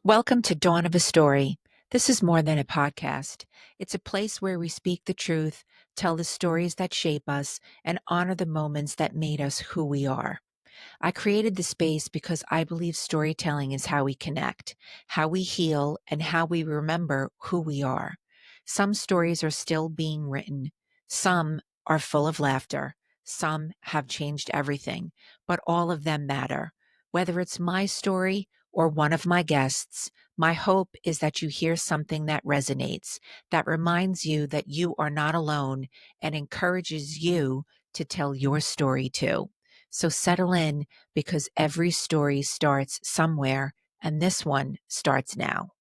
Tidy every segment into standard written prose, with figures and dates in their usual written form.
Welcome to Dawn of a Story. This is more than a podcast. It's a place where we speak the truth, tell the stories that shape us, and honor the moments that made us who we are. I created the space because I believe storytelling is how we connect, how we heal, and how we remember who we are. Some stories are still being written. Some are full of laughter. Some have changed everything, but all of them matter. Whether it's my story or one of my guests, my hope is that you hear something that resonates, that reminds you that you are not alone and encourages you to tell your story too. So settle in because every story starts somewhere, and this one starts now.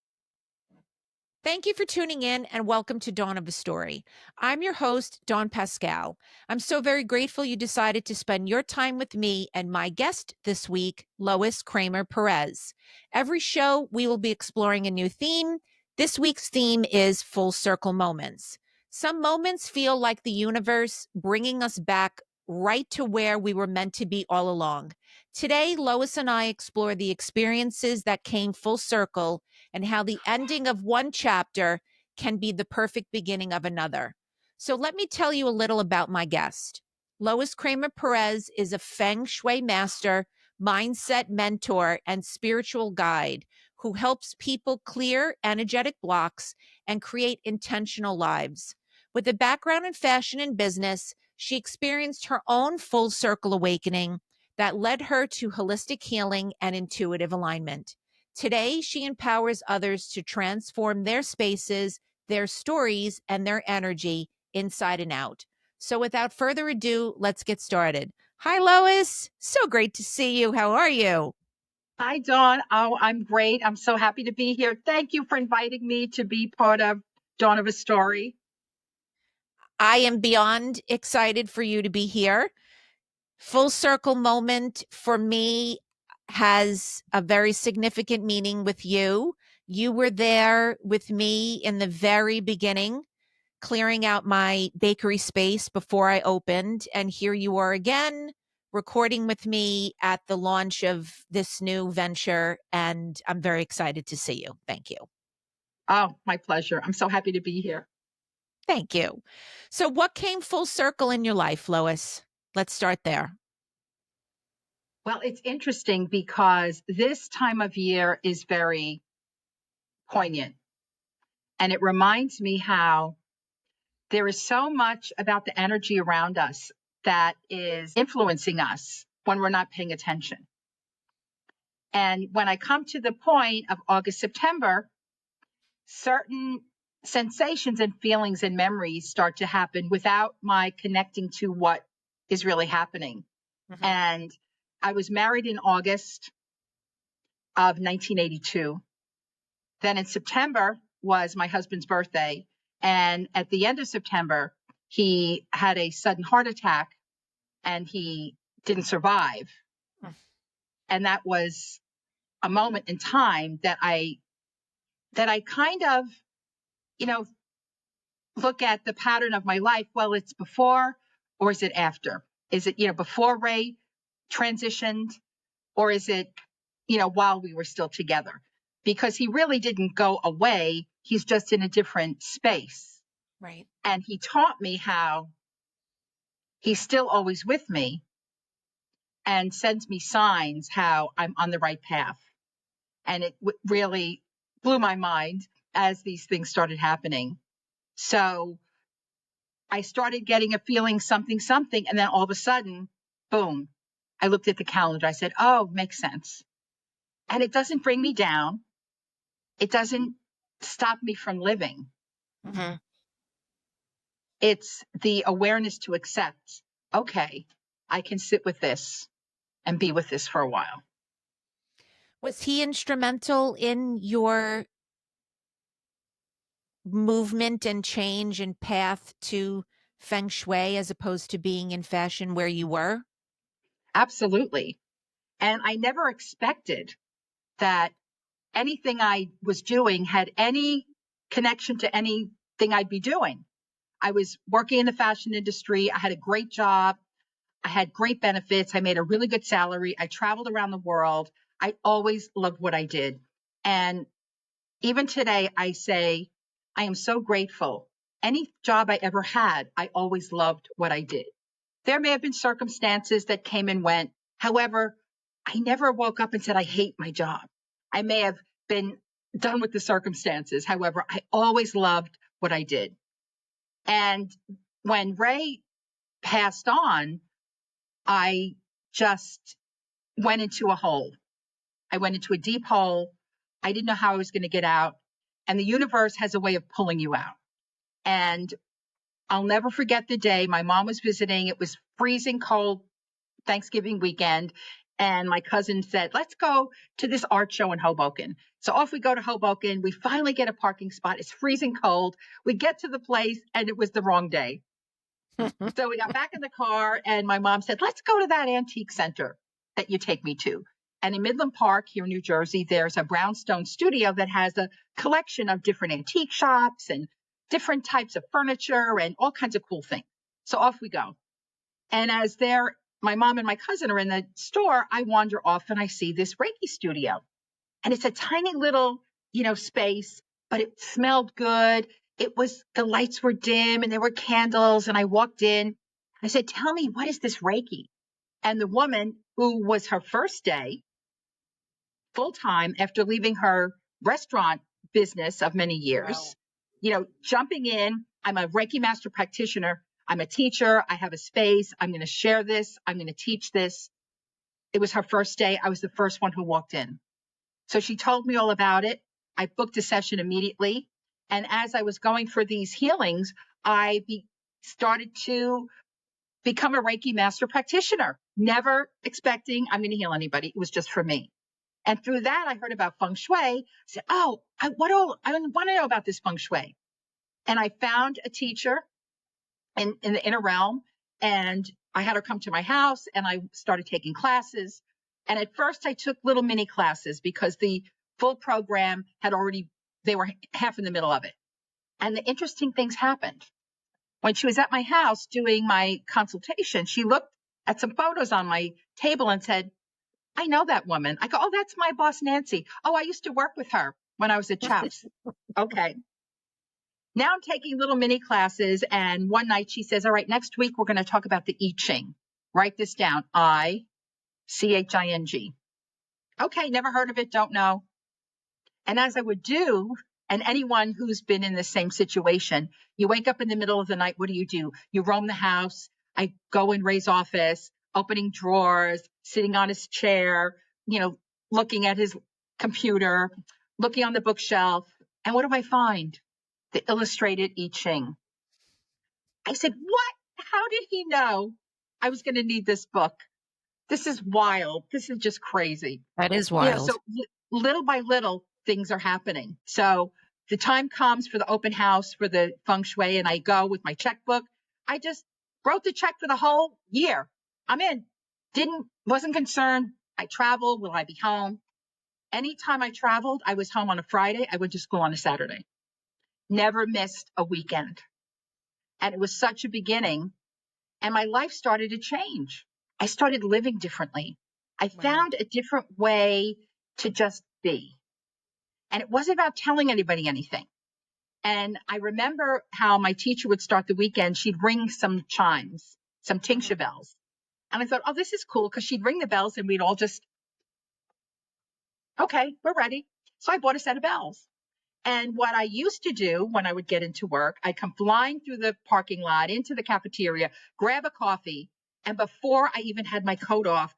Thank you for tuning in and welcome to Dawn of a Story. I'm your host, Dawn Pascal. I'm so very grateful you decided to spend your time with me and my guest this week, Lois Kramer Perez. Every show, we will be exploring a new theme. This week's theme is full circle moments. Some moments feel like the universe bringing us back right to where we were meant to be all along. Today, Lois and I explore the experiences that came full circle and how the ending of one chapter can be the perfect beginning of another. So let me tell you a little about my guest. Lois Kramer Perez is a Feng Shui master, mindset mentor, and spiritual guide who helps people clear energetic blocks and create intentional lives. With a background in fashion and business, she experienced her own full circle awakening that led her to holistic healing and intuitive alignment. Today, she empowers others to transform their spaces, their stories, and their energy inside and out. So, without further ado, let's get started. Hi, Lois. So great to see you. How are you? Hi, Dawn. Oh, I'm great. I'm so happy to be here. Thank you for inviting me to be part of Dawn of a Story. I am beyond excited for you to be here. Full circle moment for me has a very significant meaning with you. You were there with me in the very beginning, clearing out my bakery space before I opened. And here you are again, recording with me at the launch of this new venture. And I'm very excited to see you. Thank you. Oh, my pleasure. I'm so happy to be here. Thank you. So, what came full circle in your life, Lois? Let's start there. Well, it's interesting because this time of year is very poignant. And it reminds me how there is so much about the energy around us that is influencing us when we're not paying attention. And when I come to the point of August, September, certain sensations and feelings and memories start to happen without my connecting to what is really happening. Mhm. And I was married in August of 1982. Then in September was my husband's birthday. And at the end of September, he had a sudden heart attack and he didn't survive. Mm. And that was a moment in time that I kind of, you know, look at the pattern of my life. Well, it's before or is it after? Is it, before Ray transitioned or is it, while we were still together? Because he really didn't go away. He's just in a different space. Right. And he taught me how he's still always with me and sends me signs how I'm on the right path. And it really blew my mind as these things started happening. So I started getting a feeling something, something. And then all of a sudden, boom, I looked at the calendar. I said, oh, makes sense. And it doesn't bring me down. It doesn't stop me from living. Mm-hmm. It's the awareness to accept, okay, I can sit with this and be with this for a while. Was he instrumental in your movement and change and path to Feng Shui as opposed to being in fashion where you were? Absolutely. And I never expected that anything I was doing had any connection to anything I'd be doing. I was working in the fashion industry. I had a great job. I had great benefits. I made a really good salary. I traveled around the world. I always loved what I did. And even today, I say, I am so grateful. Any job I ever had, I always loved what I did. There may have been circumstances that came and went. However, I never woke up and said, I hate my job. I may have been done with the circumstances. However, I always loved what I did. And when Ray passed on, I just went into a hole. I went into a deep hole. I didn't know how I was going to get out. And the universe has a way of pulling you out. And I'll never forget the day my mom was visiting. It was freezing cold Thanksgiving weekend. And my cousin said, let's go to this art show in Hoboken. So off we go to Hoboken. We finally get a parking spot. It's freezing cold. We get to the place and it was the wrong day. So we got back in the car and my mom said, let's go to that antique center that you take me to. And in Midland Park here in New Jersey, there's a brownstone studio that has a collection of different antique shops and different types of furniture and all kinds of cool things. So off we go. And as my mom and my cousin are in the store, I wander off and I see this Reiki studio. And it's a tiny little, space, but it smelled good. The lights were dim and there were candles. And I walked in. I said, tell me, what is this Reiki? And the woman, who was her first day full time after leaving her restaurant business of many years, jumping in, I'm a Reiki master practitioner. I'm a teacher. I have a space. I'm going to share this. I'm going to teach this. It was her first day. I was the first one who walked in. So she told me all about it. I booked a session immediately. And as I was going for these healings, I started to become a Reiki master practitioner, never expecting I'm going to heal anybody. It was just for me. And through that, I heard about Feng Shui. I said, I want to know about this Feng Shui. And I found a teacher in the inner realm, and I had her come to my house and I started taking classes. And at first I took little mini classes because the full program they were half in the middle of it. And the interesting things happened. When she was at my house doing my consultation, she looked at some photos on my table and said, I know that woman. I go, oh, that's my boss, Nancy. Oh, I used to work with her when I was at Chaps. Okay. Now I'm taking little mini classes. And one night she says, all right, next week we're going to talk about the I Ching. Write this down. ICHING. Okay. Never heard of it. Don't know. And as I would do, and anyone who's been in the same situation, you wake up in the middle of the night. What do? You roam the house. I go in Ray's office, opening drawers, sitting on his chair, looking at his computer, looking on the bookshelf. And what do I find? The illustrated I Ching. I said, what? How did he know I was going to need this book? This is wild. This is just crazy. That is wild. So little by little, things are happening. So the time comes for the open house for the Feng Shui, and I go with my checkbook. I just wrote the check for the whole year. I'm in. Wasn't concerned. I travel. Will I be home? Anytime I traveled, I was home on a Friday. I went to school on a Saturday. Never missed a weekend. And it was such a beginning. And my life started to change. I started living differently. I found a different way to just be. And it wasn't about telling anybody anything. And I remember how my teacher would start the weekend. She'd ring some chimes, some tingsha bells. And I thought, oh, this is cool, because she'd ring the bells and we'd all just, okay, we're ready. So I bought a set of bells. And what I used to do when I would get into work, I'd come flying through the parking lot into the cafeteria, grab a coffee. And before I even had my coat off,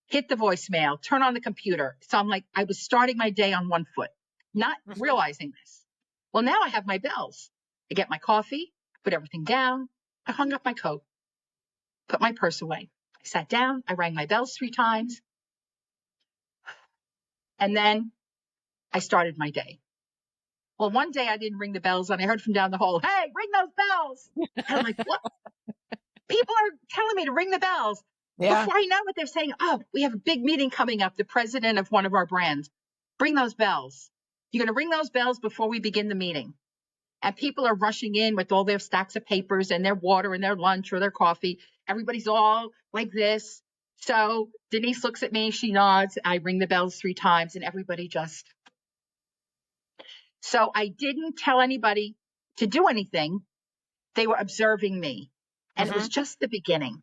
hit the voicemail, turn on the computer. So I was starting my day on one foot, not realizing this. Well, now I have my bells. I get my coffee, put everything down. I hung up my coat, put my purse away. I sat down. I rang my bells 3 times. And then I started my day. Well, one day I didn't ring the bells and I heard from down the hall, hey, ring those bells. And I'm like, what? People are telling me to ring the bells. Yeah. Before I know what they're saying, oh, we have a big meeting coming up, the president of one of our brands. Bring those bells. You're going to ring those bells before we begin the meeting. And people are rushing in with all their stacks of papers and their water and their lunch or their coffee. Everybody's all like this. So Denise looks at me, she nods. I ring the bells 3 times and everybody just So I didn't tell anybody to do anything. They were observing me. And it was just the beginning.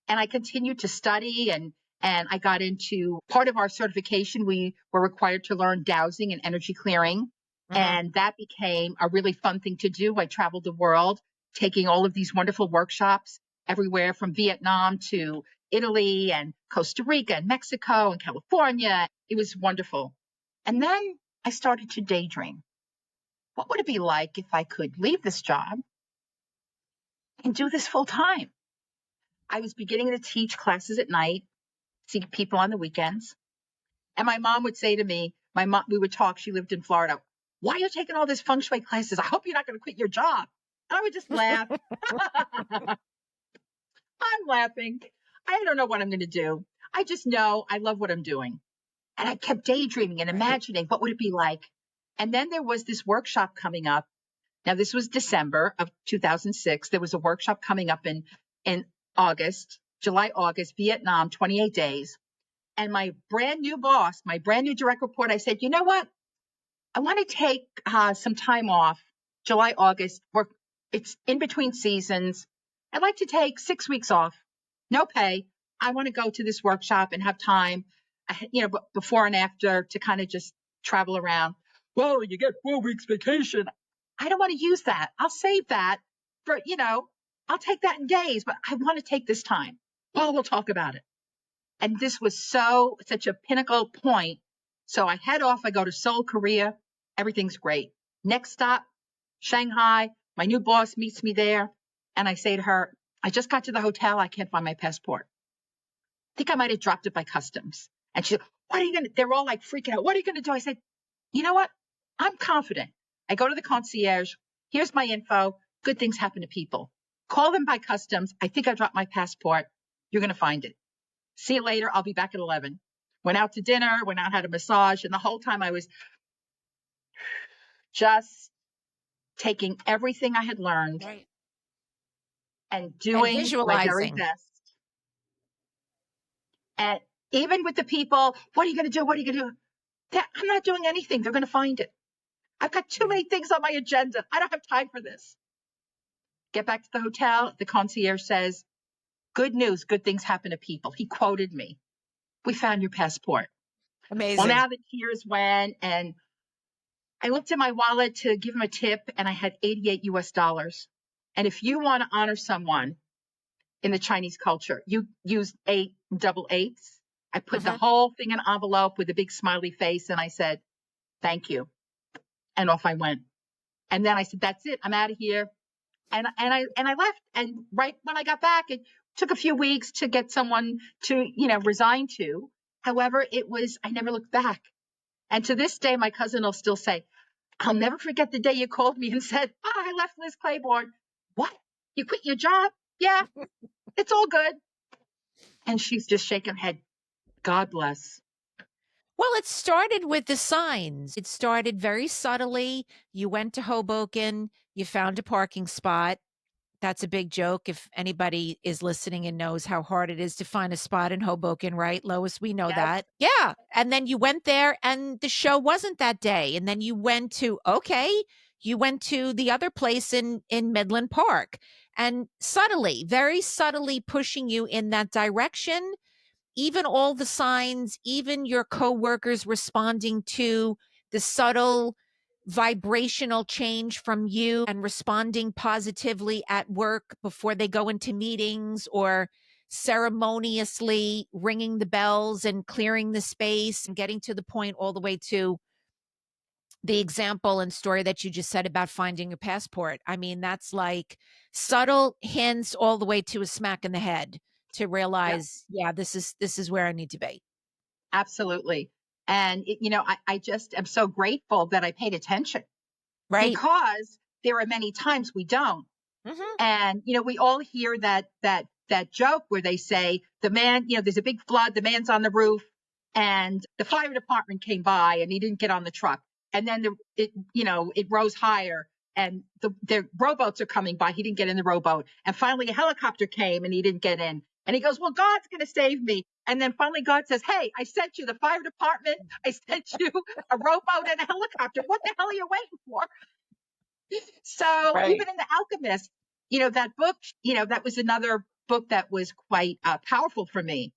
And I continued to study and I got into part of our certification. We were required to learn dowsing and energy clearing. And that became a really fun thing to do. I traveled the world taking all of these wonderful workshops everywhere from Vietnam to Italy and Costa Rica and Mexico and California. It was wonderful. And then I started to daydream. What would it be like if I could leave this job and do this full time? I was beginning to teach classes at night, see people on the weekends. And my mom would say to me, we would talk, she lived in Florida. Why are you taking all this feng shui classes? I hope you're not going to quit your job. And I would just laugh. I'm laughing. I don't know what I'm going to do. I just know I love what I'm doing. And I kept daydreaming and imagining what would it be like. And then there was this workshop coming up. Now, this was December of 2006. There was a workshop coming up in August, July, August, Vietnam, 28 days. And my brand new boss, my brand new direct report, I said, you know what? I want to take some time off, July, August. It's in between seasons. I'd like to take 6 weeks off, no pay. I want to go to this workshop and have time, before and after to kind of just travel around. Well, you get 4 weeks vacation. I don't want to use that. I'll save that for, I'll take that in days, but I want to take this time. Well, we'll talk about it. And this was such a pinnacle point. So I head off, I go to Seoul, Korea. Everything's great. Next stop, Shanghai. My new boss meets me there. And I say to her, I just got to the hotel. I can't find my passport. I think I might have dropped it by customs. And she said, what are you going to, they're all like freaking out. What are you going to do? I said, you know what? I'm confident. I go to the concierge. Here's my info. Good things happen to people. Call them by customs. I think I dropped my passport. You're going to find it. See you later. I'll be back at 11. Went out to dinner, went out, had a massage. And the whole time I was just taking everything I had learned and And doing my very visualizing. best. And even with the people, what are you going to do? What are you going to do? I'm not doing anything. They're going to find it. I've got too many things on my agenda. I don't have time for this. Get back to the hotel. The concierge says, good news. Good things happen to people. He quoted me. We found your passport. Well, Amazing. now the tears went and I looked in my wallet to give him a tip and I had 88 US dollars. And if you want to honor someone in the Chinese culture, you use 8 double eights. I put the whole thing in an envelope with a big smiley face and I said, thank you. And off I went. And then I said, that's it. I'm out of here. And I left. And right when I got back, it took a few weeks to get someone to, resign to. However, I never looked back. And to this day, my cousin will still say, I'll never forget the day you called me and said, I left Liz Claiborne. What? You quit your job? Yeah, it's all good. And she's just shaking her head. God bless. Well, it started with the signs. It started very subtly. You went to Hoboken, you found a parking spot. That's a big joke. If anybody is listening and knows how hard it is to find a spot in Hoboken, right, Lois? We know Yes, that. Yeah. And then you went there and the show wasn't that day. And then you went to, the other place in Midland Park and subtly, very subtly pushing you in that direction. Even all the signs, even your coworkers responding to the subtle vibrational change from you and responding positively at work before they go into meetings or ceremoniously ringing the bells and clearing the space and getting to the point all the way to the example and story that you just said about finding your passport. I mean, that's like subtle hints all the way to a smack in the head to yep, realize, yeah, this is where I need to be. absolutely. And, I just am so grateful that I paid attention Right. because there are many times we don't. Mm-hmm. And, we all hear that joke where they say the man, there's a big flood, the man's on the roof and the fire department came by and he didn't get on the truck. And then it rose higher and the rowboats are coming by. He didn't get in the rowboat. And finally a helicopter came and he didn't get in. And he goes, well, God's going to save me. And then finally God says, hey, I sent you the fire department. I sent you a rowboat and a helicopter. What the hell are you waiting for? So Right. even in The Alchemist, that book, that was another book that was quite powerful for me.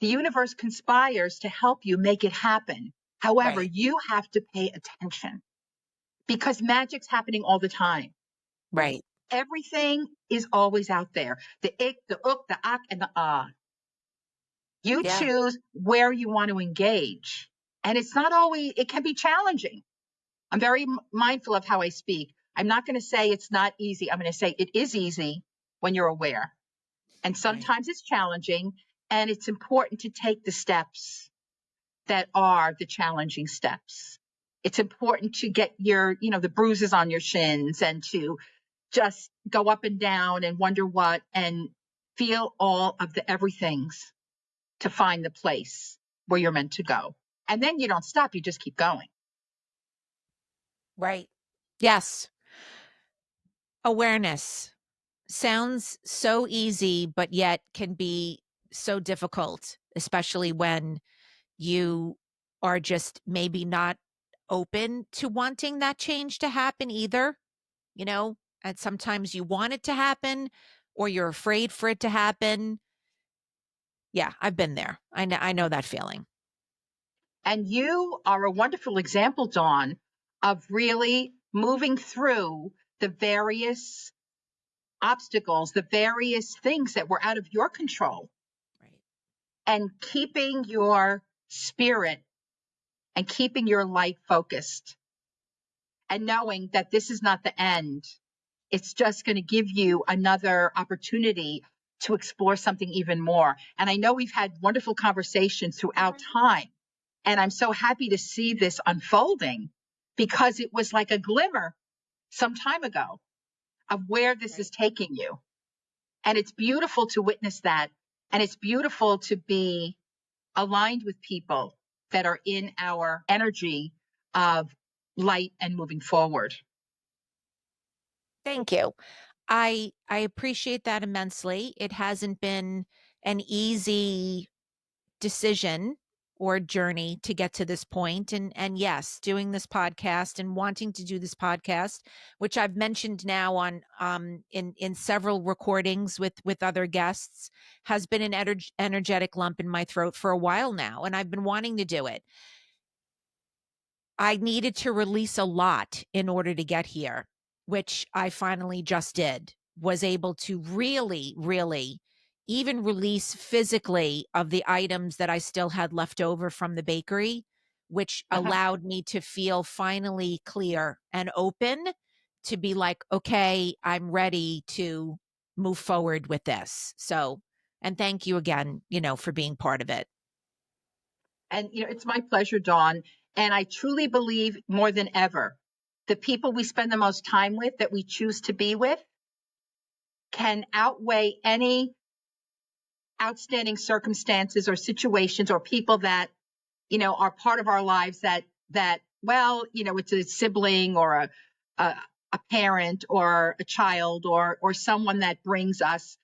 The universe conspires to help you make it happen. However, Right. you have to pay attention because magic's happening all the time. Right. Everything is always out there. The ik, the uk, the ak, and the ah. You Yeah. choose where you want to engage. And it's not always, it can be challenging. I'm very mindful of how I speak. I'm not going to say it's not easy. I'm going to say it is easy when you're aware. And Right. sometimes it's challenging. And it's important to take the steps that are the challenging steps. It's important to get the bruises on your shins and to just go up and down and wonder what and feel all of the everythings to find the place where you're meant to go. And then you don't stop, you just keep going. Right. Yes. Awareness sounds so easy, but yet can be so difficult, especially when you are just maybe not open to wanting that change to happen either, you know, and sometimes you want it to happen or you're afraid for it to happen. Yeah, I've been there. I know that feeling. And you are a wonderful example, Dawn, of really moving through the various obstacles, the various things that were out of your control, Right. and keeping your spirit and keeping your light focused and knowing that this is not the end. It's just going to give you another opportunity to explore something even more. And I know we've had wonderful conversations throughout time. And I'm so happy to see this unfolding because it was like a glimmer some time ago of where this is Right. taking you. And it's beautiful to witness that. And it's beautiful to be aligned with people that are in our energy of light and moving forward. Thank you. I appreciate that immensely. It hasn't been an easy decision or journey to get to this point, and yes, doing this podcast and wanting to do this podcast, which I've mentioned now on in several recordings with other guests, has been an energetic lump in my throat for a while now, and I've been wanting to do it. I needed to release a lot in order to get here, which I finally just did. Was able to really, really even release physically of the items that I still had left over from the bakery, which allowed me to feel finally clear and open to be like, okay, I'm ready to move forward with this. So, and thank you again, for being part of it. And it's my pleasure, Dawn. And I truly believe more than ever, the people we spend the most time with, that we choose to be with, can outweigh any outstanding circumstances or situations or people that are part of our lives that well, it's a sibling or a, a parent or a child or someone that brings us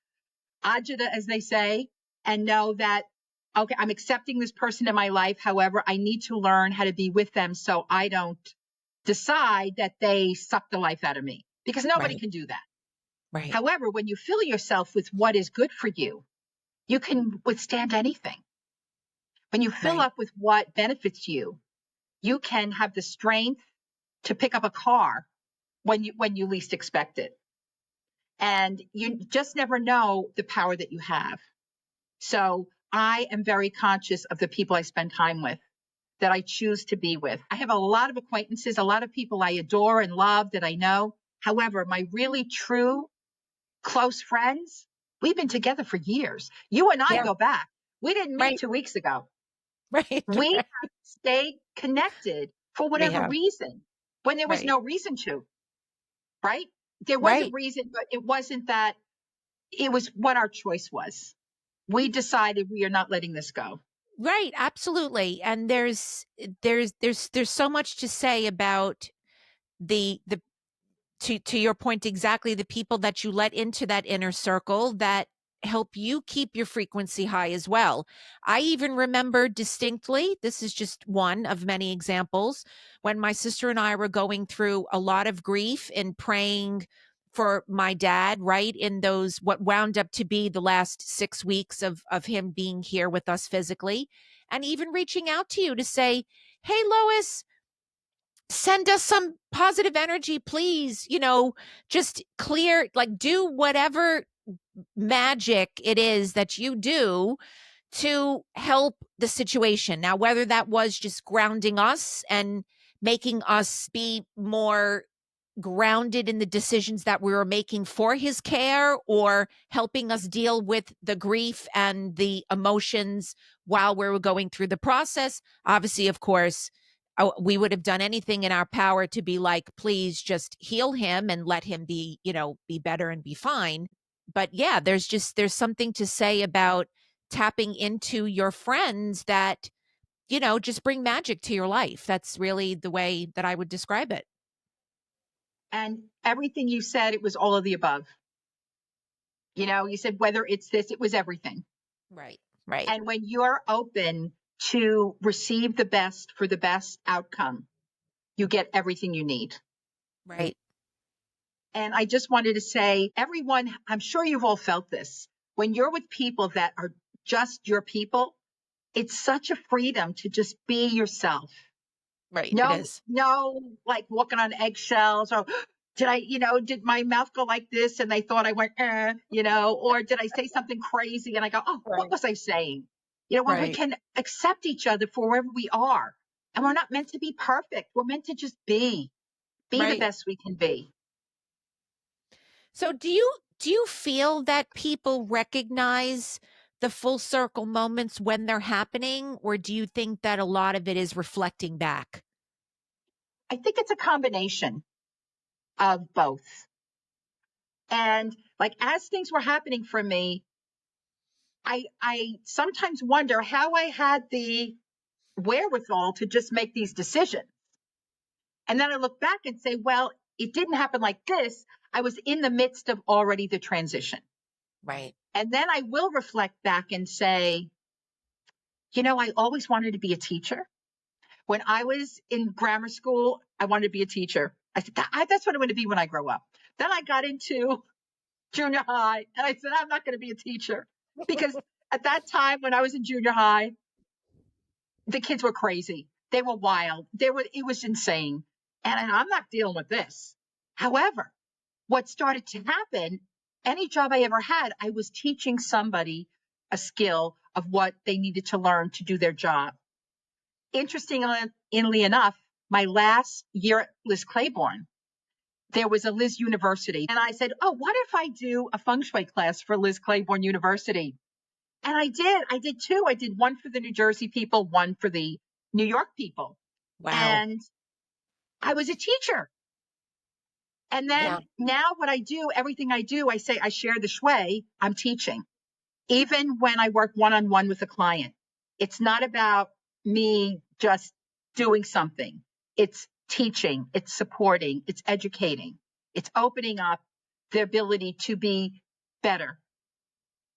agita, as they say, and know that, okay, I'm accepting this person in my life. However, I need to learn how to be with them so I don't decide that they suck the life out of me, because nobody Right. can do that. Right. However, when you fill yourself with what is good for you, you can withstand anything. When you fill Right. up with what benefits you, you can have the strength to pick up a car when you least expect it. And you just never know the power that you have. So I am very conscious of the people I spend time with, that I choose to be with. I have a lot of acquaintances, a lot of people I adore and love that I know. However, my really true close friends, we've been together for years. You and I Yeah. go back. We didn't meet Right. 2 weeks ago. Right. We Right. have stayed connected for We whatever have. reason when there was Right. no reason to, right? There was a Right. reason, but it wasn't that. It was what our choice was. We decided we are not letting this go. Right, absolutely. And there's so much to say about the to your point exactly, the people that you let into that inner circle that help you keep your frequency high as well. I even remember distinctly, this is just one of many examples, when my sister and I were going through a lot of grief and praying for my dad, right? In those, what wound up to be the last 6 weeks of him being here with us physically, and even reaching out to you to say, hey, Lois, send us some positive energy, please. Just clear, like, do whatever magic it is that you do to help the situation. Now, whether that was just grounding us and making us be more grounded in the decisions that we were making for his care, or helping us deal with the grief and the emotions while we were going through the process. Obviously, of course, we would have done anything in our power to be like, please just heal him and let him be, be better and be fine. But yeah, there's something to say about tapping into your friends that, just bring magic to your life. That's really the way that I would describe it. And everything you said, it was all of the above. You said whether it's this, it was everything. Right. Right. And when you're open to receive the best for the best outcome, you get everything you need. Right. And I just wanted to say, everyone, I'm sure you've all felt this. When you're with people that are just your people, it's such a freedom to just be yourself. Right. It No, is. no, like walking on eggshells, or did my mouth go like this and they thought I went, or did I say something crazy and I go, oh, what Right. was I saying? When we Right. can accept each other for wherever we are, and we're not meant to be perfect. We're meant to just be the Right. best we can be. So do you feel that people recognize the full circle moments when they're happening, or do you think that a lot of it is reflecting back? I think it's a combination of both. And like as things were happening for me, I sometimes wonder how I had the wherewithal to just make these decisions. And then I look back and say, well, it didn't happen like this. I was in the midst of already the transition. Right. And then I will reflect back and say, I always wanted to be a teacher. When I was in grammar school, I wanted to be a teacher. I said, that's what I want to be when I grow up. Then I got into junior high and I said, I'm not going to be a teacher, because at that time when I was in junior high, the kids were crazy. They were wild. It was insane. And I'm not dealing with this. However, what started to happen, any job I ever had, I was teaching somebody a skill of what they needed to learn to do their job. Interestingly enough, my last year at Liz Claiborne, there was a Liz University. And I said, oh, what if I do a Feng Shui class for Liz Claiborne University? And I did. I did two. I did one for the New Jersey people, one for the New York people. Wow. And I was a teacher. And Yeah. then now what I do, everything I do, I say I share the shui, I'm teaching. Even when I work one-on-one with a client, it's not about me just doing something. It's teaching, it's supporting, it's educating, it's opening up the ability to be better,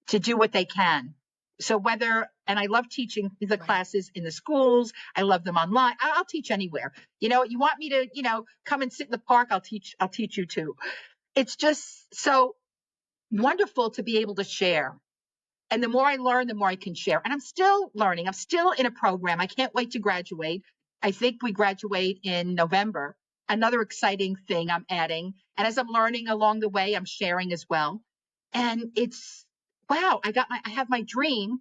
to do what they can. So and I love teaching the Right. classes in the schools. I love them online. I'll teach anywhere. You want me to, come and sit in the park? I'll teach you too. It's just so wonderful to be able to share. And the more I learn, the more I can share. And I'm still learning. I'm still in a program. I can't wait to graduate. I think we graduate in November. Another exciting thing I'm adding. And as I'm learning along the way, I'm sharing as well. And it's wow, I have my dream.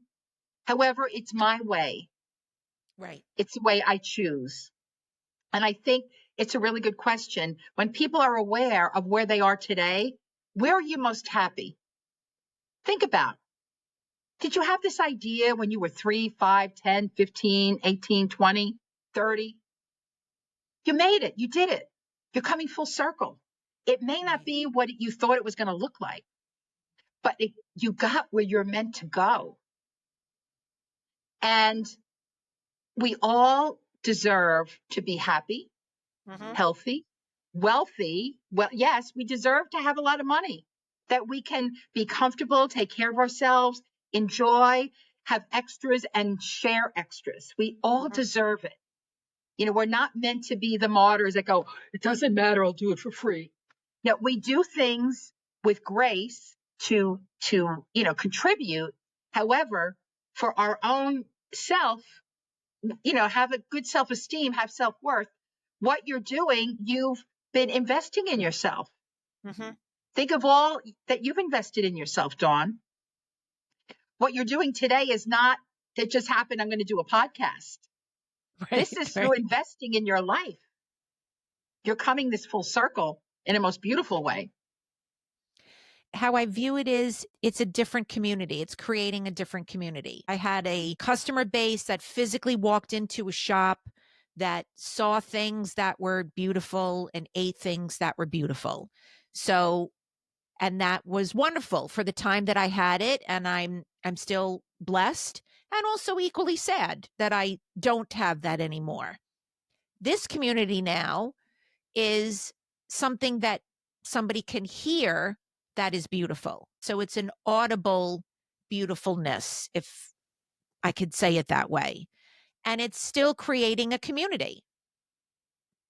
However, it's my way. Right. It's the way I choose. And I think it's a really good question. When people are aware of where they are today, where are you most happy? Think about, did you have this idea when you were 3, 5, 10, 15, 18, 20, 30? You made it. You did it. You're coming full circle. It may not Right. be what you thought it was going to look like, but you got where you're meant to go. And we all deserve to be happy, Hmm. healthy, wealthy. Well, yes, we deserve to have a lot of money. that we can be comfortable, take care of ourselves, enjoy, have extras, and share extras. We all deserve it. We're not meant to be the martyrs that go, it doesn't matter, I'll do it for free. No, we do things with grace to contribute. However, for our own self, have a good self-esteem, have self-worth. What you're doing, you've been investing in yourself. Mm-hmm. Think of all that you've invested in yourself, Dawn. What you're doing today is not that just happened, I'm going to do a podcast. This Right, is through right. investing in your life. You're coming this full circle in a most beautiful way. How I view it is it's a different community. It's creating a different community. I had a customer base that physically walked into a shop that saw things that were beautiful and ate things that were beautiful. So, and that was wonderful for the time that I had it, and I'm still blessed and also equally sad that I don't have that anymore. This community now is something that somebody can hear that is beautiful. So it's an audible beautifulness, if I could say it that way. And it's still creating a community.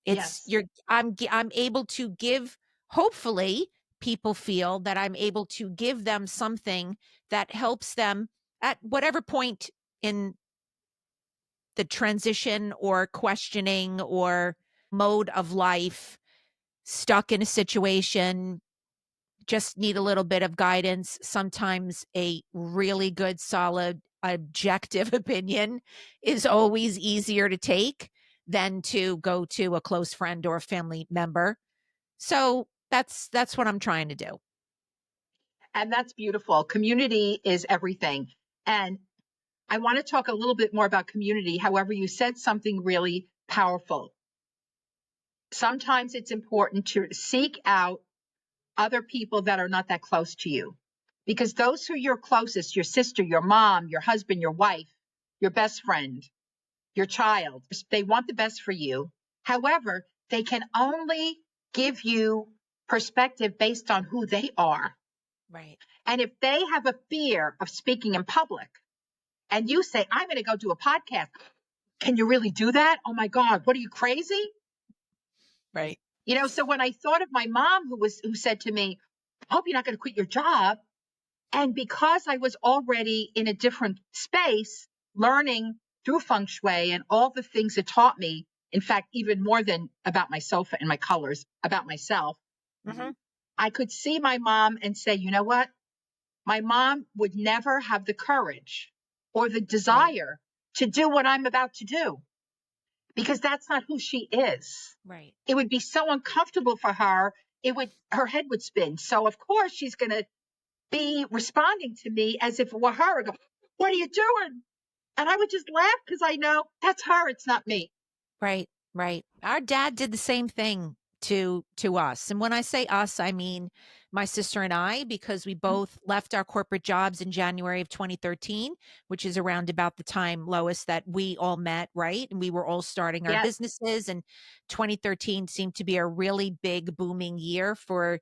It's Yes. you're I'm able to give, hopefully people feel that I'm able to give them something that helps them at whatever point in the transition or questioning or mode of life, stuck in a situation, just need a little bit of guidance. Sometimes a really good, solid, objective opinion is always easier to take than to go to a close friend or a family member. So that's what I'm trying to do. And that's beautiful. Community is everything. And I want to talk a little bit more about community. However, you said something really powerful. Sometimes it's important to seek out other people that are not that close to you, because those who are your closest, your sister, your mom, your husband, your wife, your best friend, your child, they want the best for you. However, they can only give you perspective based on who they are. Right. And if they have a fear of speaking in public and you say, I'm going to go do a podcast, can you really do that? Oh my God, what are you, crazy? Right. So when I thought of my mom who said to me, I hope you're not going to quit your job. And because I was already in a different space, learning through Feng Shui and all the things it taught me, in fact, even more than about my sofa and my colors, about myself, Mm-hmm. I could see my mom and say, you know what? My mom would never have the courage or the Right. desire to do what I'm about to do, because that's not who she is. Right. It would be so uncomfortable for her. Her head would spin. So of course she's going to be responding to me as if it were her. I go, what are you doing? And I would just laugh because I know that's her. It's not me. Right, right. Our dad did the same thing to us. And when I say us, I mean my sister and I, because we both left our corporate jobs in January of 2013, which is around about the time, Lois, that we all met, right? And we were all starting our Yes. businesses, and 2013 seemed to be a really big booming year for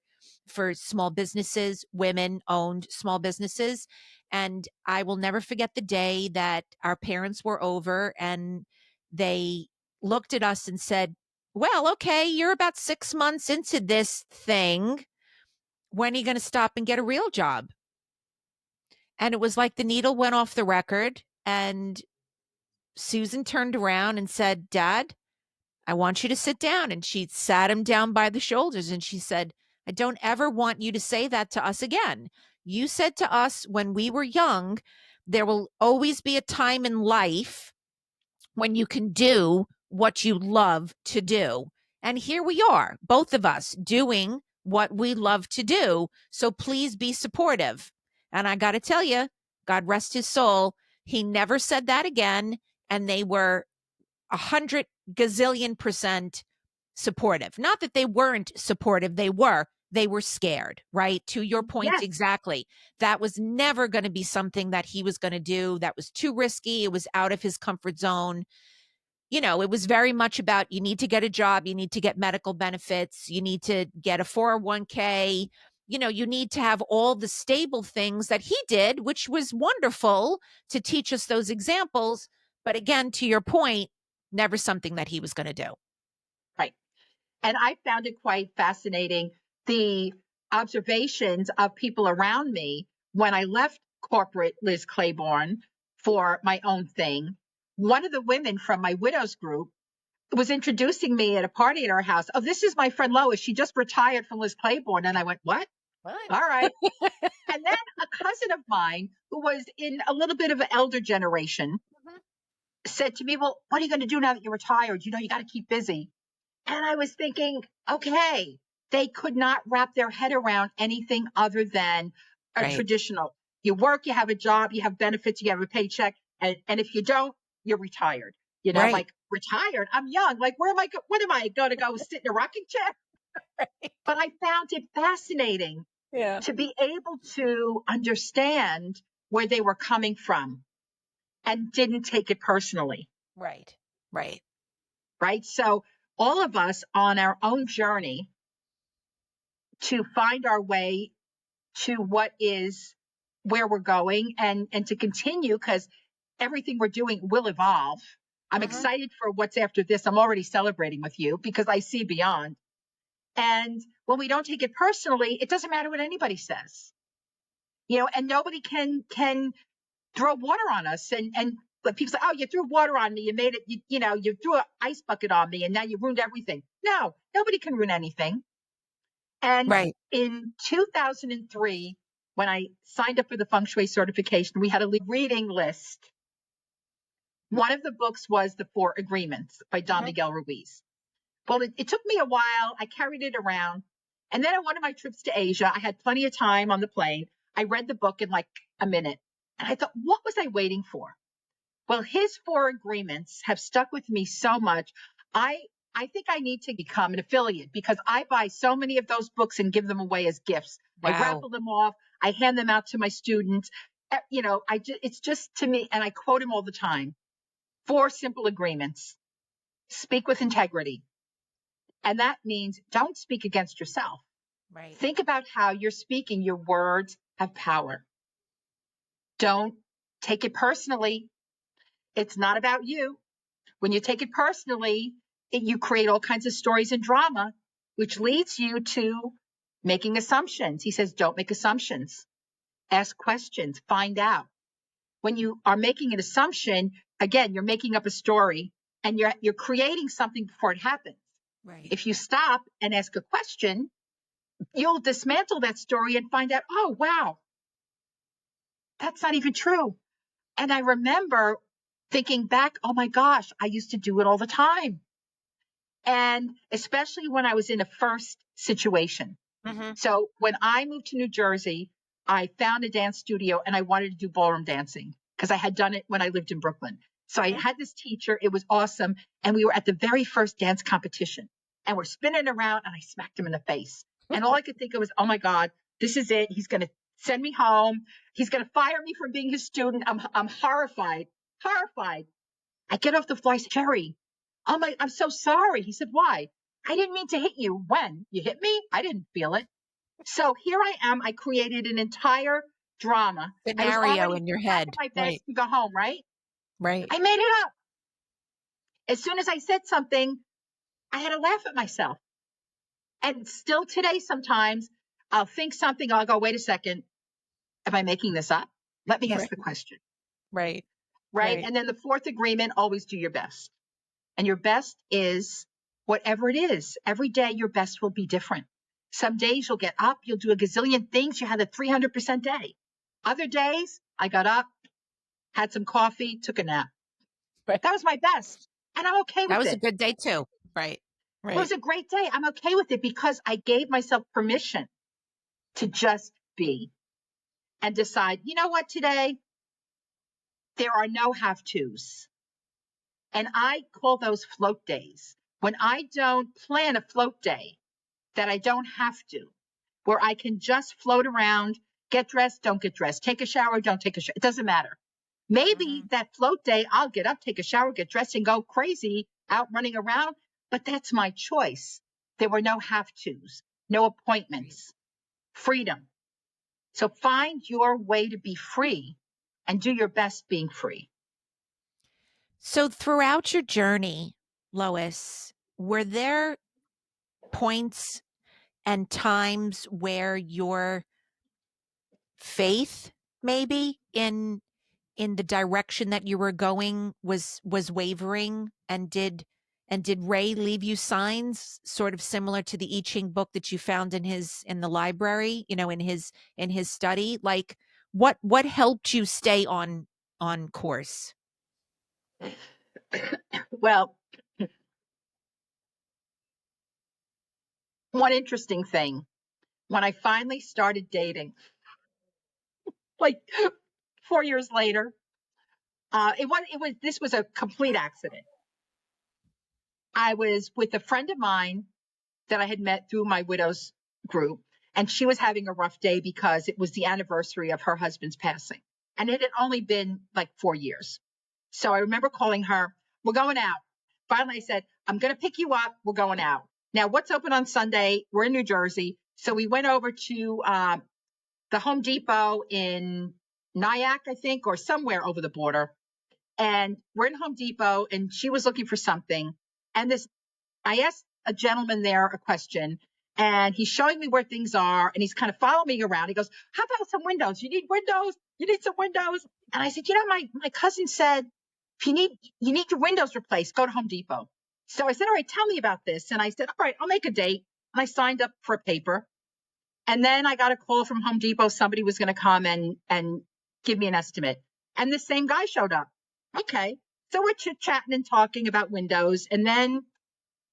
small businesses, women owned small businesses. And I will never forget the day that our parents were over and they looked at us and said, well, okay, you're about 6 months into this thing. When are you going to stop and get a real job? And it was like the needle went off the record. And Susan turned around and said, Dad, I want you to sit down. And she sat him down by the shoulders and she said, I don't ever want you to say that to us again. You said to us when we were young, there will always be a time in life when you can do what you love to do. And here we are, both of us doing what we love to do. So please be supportive. And I got to tell you, God rest his soul, he never said that again. And they were 100 gazillion% supportive. Not that they weren't supportive, they were scared, right? To your point, Yes. exactly. That was never going to be something that he was going to do. That was too risky. It was out of his comfort zone. It was very much about you need to get a job, you need to get medical benefits, you need to get a 401k, you need to have all the stable things that he did, which was wonderful to teach us those examples. But again, to your point, never something that he was going to do. Right. And I found it quite fascinating, the observations of people around me when I left corporate Liz Claiborne for my own thing. One of the women from my widows group was introducing me at a party at our house. Oh, this is my friend Lois. She just retired from Liz Claiborne. And I went, what? What? All right. And then a cousin of mine who was in a little bit of an elder generation said to me, well, what are you going to do now that you're retired? You got to keep busy. And I was thinking, okay, they could not wrap their head around anything other than a Right. traditional. You work, you have a job, you have benefits, you have a paycheck. And if you don't, you're retired. Right. Like retired, I'm young. Like, what am I going to go sit in a rocking chair? But I found it fascinating Yeah. to be able to understand where they were coming from and didn't take it personally. Right. Right. Right. So all of us on our own journey to find our way to what is where we're going and to continue, because everything we're doing will evolve. I'm excited for what's after this. I'm already celebrating with you because I see beyond. And when we don't take it personally, it doesn't matter what anybody says, and nobody can throw water on us. And like people say, oh, you threw water on me. You made it, you threw an ice bucket on me and now you ruined everything. No, nobody can ruin anything. And Right. in 2003, when I signed up for the Feng Shui certification, we had a reading list. One of the books was The Four Agreements by Don Miguel Ruiz. Well, it took me a while. I carried it around. And then on one of my trips to Asia, I had plenty of time on the plane. I read the book in like a minute. And I thought, what was I waiting for? Well, his four agreements have stuck with me so much. I think I need to become an affiliate because I buy so many of those books and give them away as gifts. I Wow. raffle them off. I hand them out to my students. It's just to me, and I quote him all the time. 4 simple agreements. Speak with integrity. And that means don't speak against yourself. Right. Think about how you're speaking. Your words have power. Don't take it personally. It's not about you. When you take it personally, you create all kinds of stories and drama, which leads you to making assumptions. He says, don't make assumptions. Ask questions, find out. When you are making an assumption, again, you're making up a story and you're creating something before it happens. Right. If you stop and ask a question, you'll dismantle that story and find out, oh, wow, that's not even true. And I remember thinking back, oh my gosh, I used to do it all the time. And especially when I was in a first situation. So when I moved to New Jersey, I found a dance studio and I wanted to do ballroom dancing because I had done it when I lived in Brooklyn. So I had this teacher. It was awesome. And we were at the very first dance competition and we're spinning around and I smacked him in the face. And all I could think of was, oh my God, this is it. He's going to send me home. He's going to fire me for being his student. I'm horrified. I get off the floor. I said, Jerry, I'm so sorry. He said, why? I didn't mean to hit you. When? You hit me? I didn't feel it. So here I am. I created an entire drama. I was Scenario already in your packing head. my bags Right. to go home, right? Right. I made it up. As soon as I said something, I had to laugh at myself. And still today, sometimes I'll think something. I'll go, wait a second. Am I making this up? Let me ask Right. the question. Right. Right. Right. And then the fourth agreement, always do your best. And your best is whatever it is. Every day, your best will be different. Some days you'll get up, you'll do a gazillion things. You had a 300% day. Other days, I got up, had some coffee, took a nap. Right. That was my best. And I'm okay That with was a it. good day too. Right. It was Right. a great day. I'm okay with it because I gave myself permission to just be and decide, you know what, today, there are no have tos. And I call those float days. When I don't plan a float day that I don't have to, where I can just float around, get dressed, don't get dressed, take a shower, don't take a shower. It doesn't matter. Maybe that float day, I'll get up, take a shower, get dressed, and go crazy out running around. But that's my choice. There were no have tos, no Right. appointments. freedom. So find your way to be free and do your best being free. So throughout your journey, Lois, were there points and times where your faith maybe in the direction that you were going was wavering, and did Ray leave you signs sort of similar to the I Ching book that you found in the library, in his study? Like what helped you stay on course? Well, one interesting thing, when I finally started dating, like 4 years later, this was a complete accident. I was with a friend of mine that I had met through my widow's group, and she was having a rough day because it was the anniversary of her husband's passing. And it had only been like 4 years. So I remember calling her, we're going out. Finally, I said, I'm going to pick you up. We're going out. Now, what's open on Sunday? We're in New Jersey. So we went over to the Home Depot in Nyack, I think, or somewhere over the border. And we're in Home Depot, and she was looking for something. And I asked a gentleman there a question, and he's showing me where things are, and he's kind of following me around. He goes, how about some windows? You need windows? You need some windows? And I said, my cousin said, if you need your windows replaced, go to Home Depot. So I said, all right, tell me about this. And I said, all right, I'll make a date. And I signed up for a paper. And then I got a call from Home Depot. Somebody was going to come and give me an estimate. And the same guy showed up. Okay. So we're chit-chatting and talking about windows. And then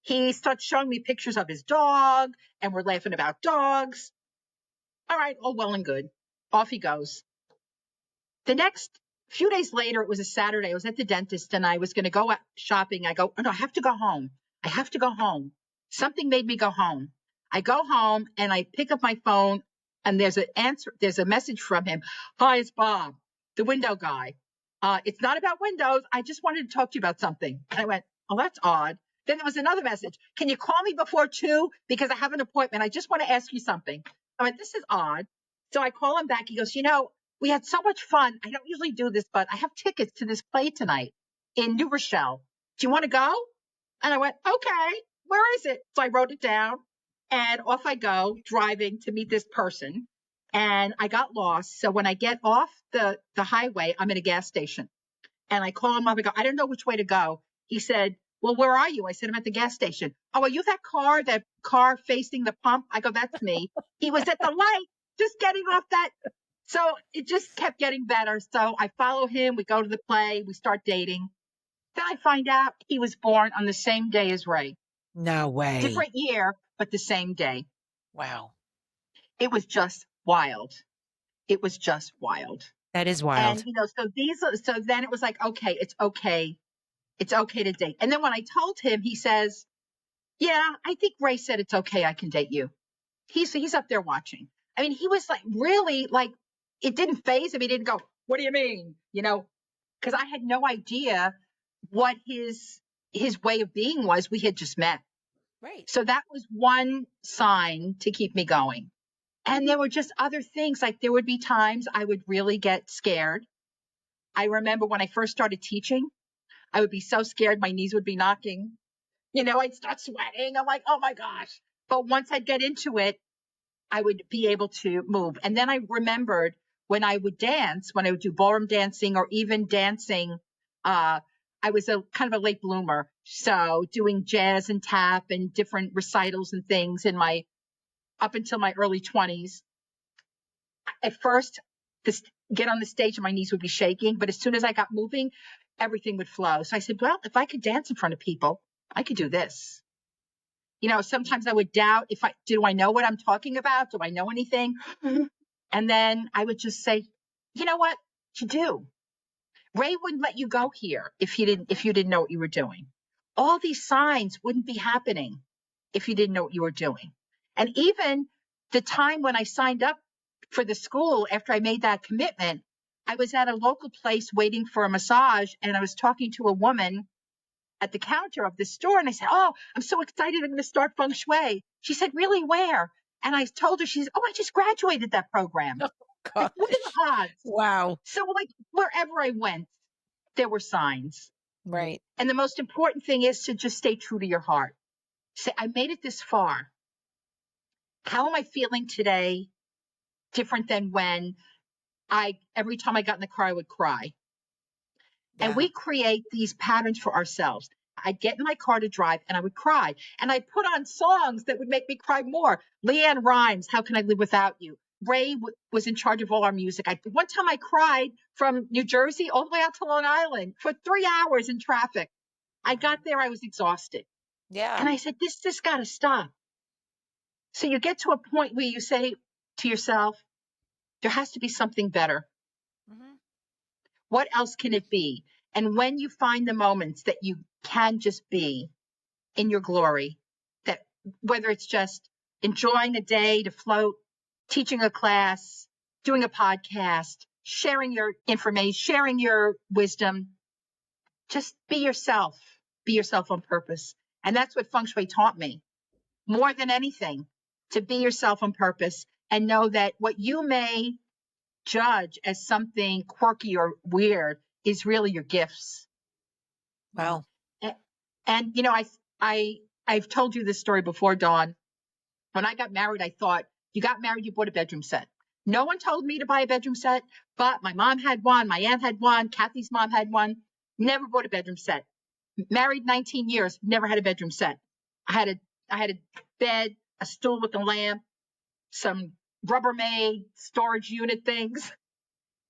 he starts showing me pictures of his dog, and we're laughing about dogs. All right, all well and good. Off he goes. The next few days later, it was a Saturday. I was at the dentist, and I was going to go out shopping. I go, oh, no, I have to go home. I have to go home. Something made me go home. I go home, and I pick up my phone, and there's a message from him. Hi, it's Bob, the window guy. It's not about windows. I just wanted to talk to you about something. And I went, oh, that's odd. Then there was another message. Can you call me before 2? Because I have an appointment. I just want to ask you something. I went, this is odd. So I call him back. He goes, we had so much fun. I don't usually do this, but I have tickets to this play tonight in New Rochelle. Do you want to go? And I went, okay, where is it? So I wrote it down, and off I go driving to meet this person. And I got lost. So when I get off the highway, I'm at a gas station. And I call him up and go, I don't know which way to go. He said, well, where are you? I said, I'm at the gas station. Oh, are you that car facing the pump? I go, that's me. He was at the light, just getting off that. So it just kept getting better. So I follow him. We go to the play. We start dating. Then I find out he was born on the same day as Ray. No way. Different year, but the same day. Wow. It was just wild. It was just wild. That is And, wild. so then it was like, okay, it's okay. It's okay to date. And then when I told him, he says, yeah, I think Ray said it's okay. I can date you. He's up there watching. I mean, he was like, really, like, it didn't phase him. He didn't go, what do you mean? Because I had no idea what his way of being was. We had just met. Right. So that was one sign to keep me going. And there were just other things. Like there would be times I would really get scared. I remember when I first started teaching, I would be so scared my knees would be knocking. I'd start sweating. I'm like, oh my gosh. But once I'd get into it, I would be able to move. And then I remembered when I would dance, when I would do ballroom dancing or even dancing, I was a kind of a late bloomer. So doing jazz and tap and different recitals and things up until my early 20s. At first, get on the stage and my knees would be shaking. But as soon as I got moving, everything would flow. So I said, well, if I could dance in front of people, I could do this. Sometimes I would doubt do I know what I'm talking about? Do I know anything? And then I would just say, you know what? You do. Ray wouldn't let you go here if you didn't know what you were doing. All these signs wouldn't be happening if you didn't know what you were doing. And even the time when I signed up for the school after I made that commitment, I was at a local place waiting for a massage, and I was talking to a woman at the counter of the store, and I said, oh, I'm so excited. I'm going to start Feng Shui. She said, really, where? And I told her, she's, oh, I just graduated that program. Oh, Like, what are gosh. the odds? Wow. So, like, wherever I went, there were signs. Right. And the most important thing is to just stay true to your heart. Say, I made it this far. How am I feeling today? Different than when every time I got in the car, I would cry. And Yeah. we create these patterns for ourselves. I'd get in my car to drive and I would cry. And I'd put on songs that would make me cry more. Leanne Rimes, How Can I Live Without You? Ray was in charge of all our music. One time I cried from New Jersey all the way out to Long Island for 3 hours in traffic. I got there, I was exhausted. Yeah. And I said, this got to stop. So you get to a point where you say to yourself, there has to be something better. Hmm. What else can it be? And when you find the moments that you can just be in your glory, that whether it's just enjoying a day to float, teaching a class, doing a podcast, sharing your information, sharing your wisdom, just be yourself on purpose. And that's what Feng Shui taught me more than anything, to be yourself on purpose and know that what you may judge as something quirky or weird is really your gifts. Wow. And you know, I've told you this story before, Dawn. When I got married, I thought, you got married, you bought a bedroom set. No one told me to buy a bedroom set, but my mom had one, my aunt had one, Kathy's mom had one. Never bought a bedroom set. Married 19 years, never had a bedroom set. I had a bed, a stool with a lamp, some Rubbermaid storage unit things.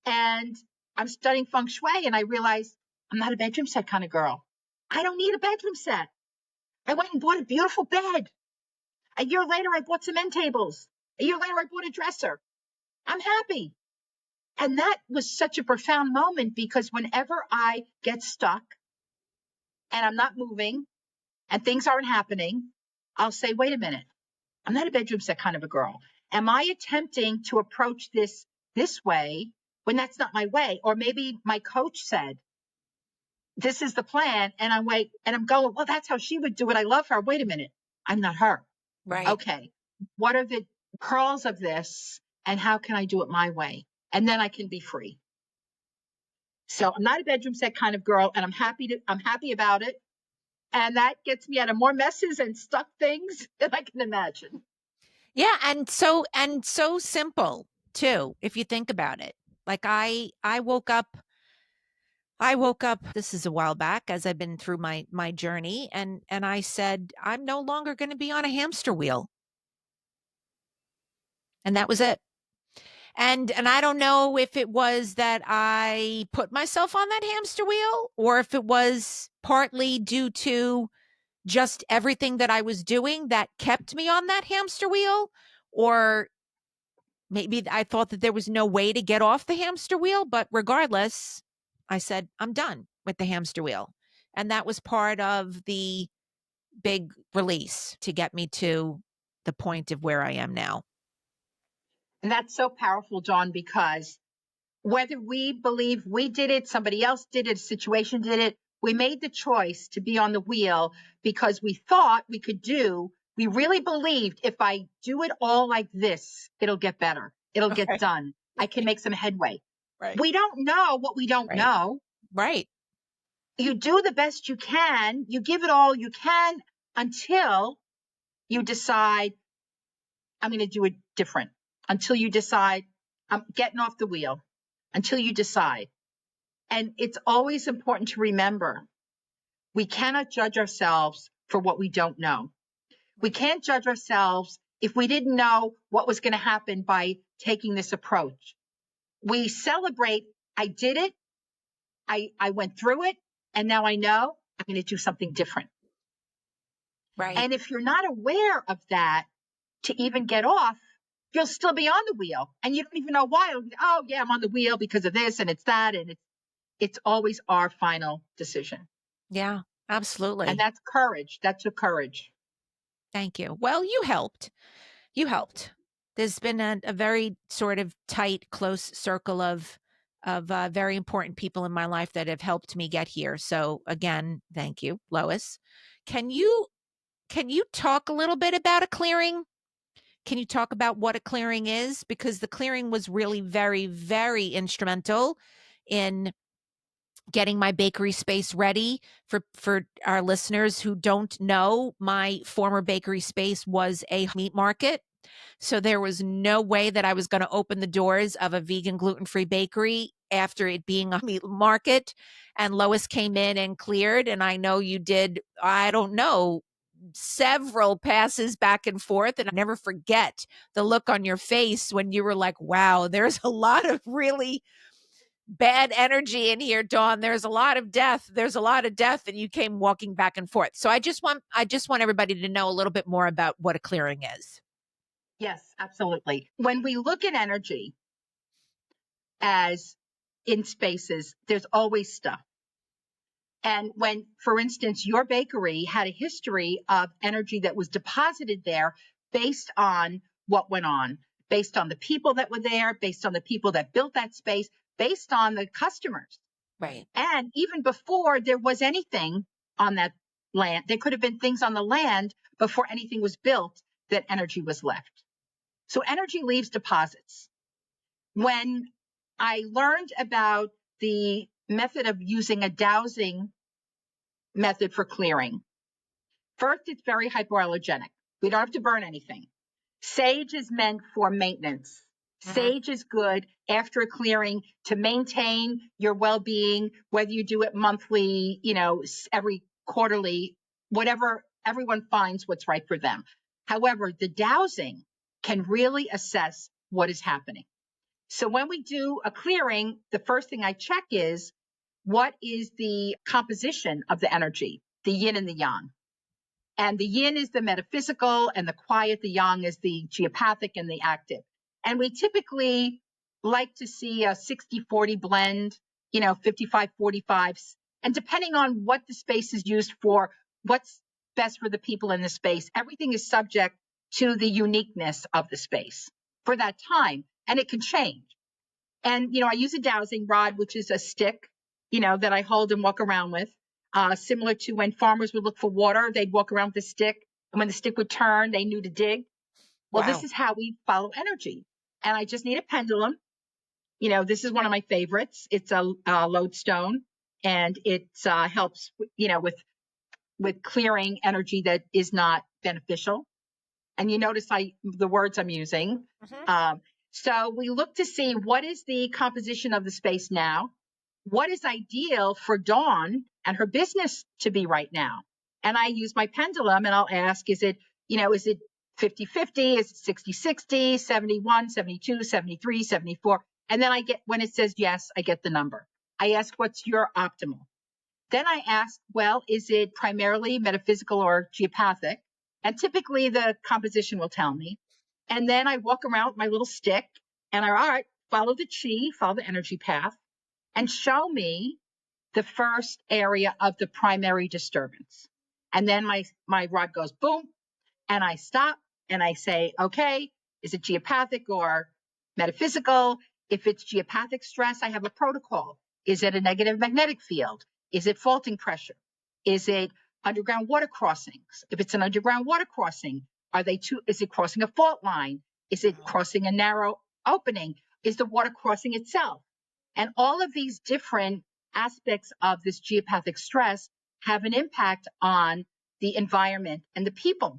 And I'm studying feng shui and I realized I'm not a bedroom set kind of girl. I don't need a bedroom set. I went and bought a beautiful bed. A year later, I bought some end tables. A year later, I bought a dresser. I'm happy. And that was such a profound moment because whenever I get stuck and I'm not moving and things aren't happening, I'll say, wait a minute. I'm not a bedroom set kind of a girl. Am I attempting to approach this way when that's not my way? Or maybe my coach said, this is the plan. And I'm going, well, that's how she would do it. I love her. Wait a minute. I'm not her. Right. Okay. What are the pearls of this? And how can I do it my way? And then I can be free. So I'm not a bedroom set kind of girl, and I'm happy about it. And that gets me out of more messes and stuck things than I can imagine. Yeah, and so simple too, if you think about it. Like I woke up this is a while back as I've been through my journey, and I said I'm no longer going to be on a hamster wheel. And that was it. And I don't know if it was that I put myself on that hamster wheel or if it was partly due to just everything that I was doing that kept me on that hamster wheel, or maybe I thought that there was no way to get off the hamster wheel. But regardless, I said, I'm done with the hamster wheel. And that was part of the big release to get me to the point of where I am now. And that's so powerful, John, because whether we believe we did it, somebody else did it, a situation did it, we made the choice to be on the wheel because we thought we really believed if I do it all like this, it'll get better. It'll get Right. done. I can make some headway. Right. We don't know what we don't Right. know. Right. You do the best you can. You give it all you can until you decide, I'm going to do it different. Until you decide, I'm getting off the wheel. Until you decide. And it's always important to remember, we cannot judge ourselves for what we don't know. We can't judge ourselves if we didn't know what was going to happen by taking this approach. We celebrate, I did it, I went through it, and now I know I'm going to do something different. Right. And if you're not aware of that to even get off, you'll still be on the wheel and you don't even know why. Oh, yeah, I'm on the wheel because of this and it's that. And it's always our final decision. Yeah, And absolutely. that's courage. That's a courage. Thank you. Well, you helped. You helped. There's been a very sort of tight, close circle of very important people in my life that have helped me get here. So again, thank you, Lois. Can you can you talk a little bit about a clearing? Can you talk about what a clearing is? Because the clearing was really very, very instrumental in getting my bakery space ready. For our listeners who don't know, my former bakery space was a meat market. So there was no way that I was going to open the doors of a vegan gluten-free bakery after it being a meat market. And Lois came in and cleared. And I know you did, I don't know, several passes back and forth. And I never forget the look on your face when you were like, wow, there's a lot of really bad energy in here, Dawn. There's a lot of death. There's a lot of death. And you came walking back and forth. So I just want everybody to know a little bit more about what a clearing is. Yes, absolutely. When we look at energy as in spaces, there's always stuff. And when, for instance, your bakery had a history of energy that was deposited there based on what went on, based on the people that were there, based on the people that built that space, based on the customers. Right. And even before there was anything on that land, there could have been things on the land before anything was built that energy was left. So energy leaves deposits. When I learned about the method of using a dowsing method for clearing, first, it's very hypoallergenic. We don't have to burn anything. Sage is meant for maintenance. Mhm. Sage is good after a clearing to maintain your well-being, whether you do it monthly, every quarterly, whatever, everyone finds what's right for them. However, the dowsing can really assess what is happening. So when we do a clearing, the first thing I check is what is the composition of the energy, the yin and the yang. And the yin is the metaphysical and the quiet, the yang is the geopathic and the active. And we typically like to see a 60-40 blend, 55-45. And depending on what the space is used for, what's best for the people in the space, everything is subject to the uniqueness of the space for that time. And it can change. And, I use a dowsing rod, which is a stick, that I hold and walk around with. Similar to when farmers would look for water, they'd walk around with a stick. And when the stick would turn, they knew to dig. Well, this Wow. is how we follow energy. And I just need a pendulum. This is one of my favorites. It's a lodestone, and it helps, with clearing energy that is not beneficial. And you notice the words I'm using. Mhm. So we look to see what is the composition of the space now, what is ideal for Dawn and her business to be right now. And I use my pendulum and I'll ask, is it 50-50? Is it 60-60, 71, 72, 73, 74? And then when it says yes, I get the number. I ask, what's your optimal? Then I ask, well, is it primarily metaphysical or geopathic? And typically the composition will tell me. And then I walk around with my little stick and all right, follow the chi, follow the energy path, and show me the first area of the primary disturbance. And then my rod goes boom, and I stop and I say, okay, is it geopathic or metaphysical? If it's geopathic stress, I have a protocol. Is it a negative magnetic field? Is it faulting pressure? Is it underground water crossings? If it's an underground water crossing, is it crossing a fault line? Is it crossing a narrow opening? Is the water crossing itself? And all of these different aspects of this geopathic stress have an impact on the environment and the people.